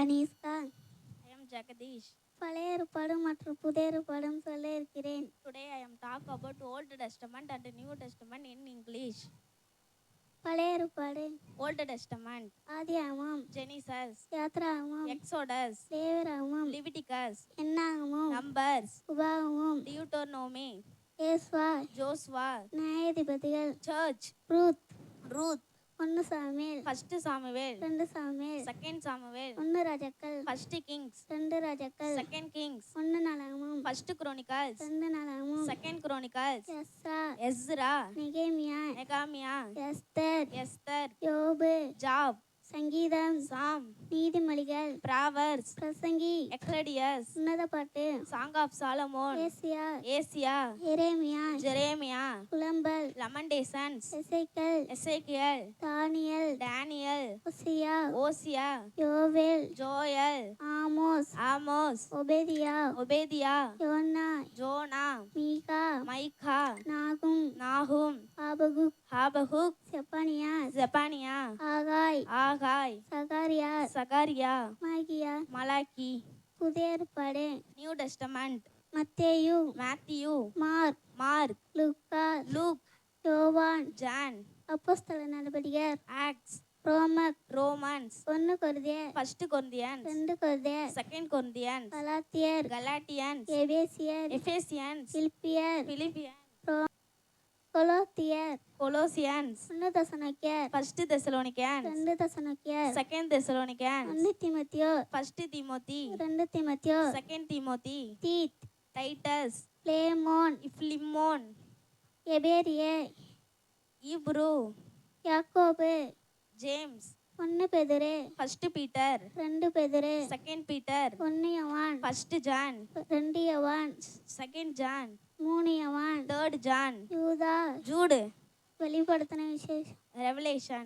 அனீஸ்கா. I am Jagadish. பழைய ஏற்பாடு மற்றும் புதிய ஏற்பாடும் சொல்ல இருக்கிறேன். Today I am talk about Old Testament and New Testament in English. பழைய ஏற்பாடு Old Testament, ஆதியாகமம், Genesis, யாத்ராகமம், Exodus, லேவியராகமம், Leviticus, என்னாகமம், Numbers, உபாகமம், Deuteronomy, யேசுவா, Joshua, நியாயாதிபதிகள், Church, Ruth, Ruth, 1 Samuel, 1 Samuel, 2 Samuel, 2 Samuel, 1 ராஜாக்கள், 1 Kings, 2 ராஜாக்கள், 2 Kings, 1 நாளாகமம், 1 Chronicles, 2 நாளாகமம், 2 Chronicles, எஸ்ரா, Ezra, நெகேமியா, Nehemiah, எஸ்தர், Esther, யோபு, Job, சங்கீதம், Psalm, நீதிமொழிகள், Proverbs, பிரசங்கி, Exodus, உன்னத பாட்டு, Song of Solomon, ஏசியா, Asia, எரேமியா, Jeremiah, புலம்பல், Lamentations, எசேக்கியேல், Ezekiel, தானியேல், Daniel, ஓசியா, Hosea, யோவேல், Joel, ஆமோஸ், Amos, ஒபேதியா, Obadiah, யோனா, Jonah, மீகா, Micah, நாகும், Nahum, ஆபகுக், Habakkuk, செப்பனியா, Zephaniah, ஆகாய், Agai, சகாரியா, Zachariah, மாகியா. Malachi. புதிய ஏற்பாடு New Testament, மத்தேயு, Matthew, மார்க், Mark, லூக்கா, Luke, யோவான், John, அப்போஸ்தல நடவடிக்கையர், Acts, ரோமர், Romans, 1 கொரிந்தியர், 1 Corinthians, 2 கொரிந்தியர், 2 Corinthians, கலாத்தியர், Galatians, எபேசியர், Ephesians, பிலிப்பியர், Philippians, கொலோத்தியர், Colossians, 1 தெசலோனிக்கேயர், 1 Thessalonians, 2 தெசலோனிக்கேயர், 2 Thessalonians, 1 தீமோத்தேயு, 1 Timothy, 2 தீமோத்தேயு, 2 Timothy, தீத், Titus, Philemon, Philemon, எபேரியே, Hebrew, யாக்கோபு, James, 1 பேதுரு, 1 Peter, 2 பேதுரு, 2 Peter, 1 யோவான், 1 John, 2 யோவான், 2 John, 3 யோவான், 3 John, யூதா, Jude, வெளிப்படுத்தின விசேஷம். Revelation.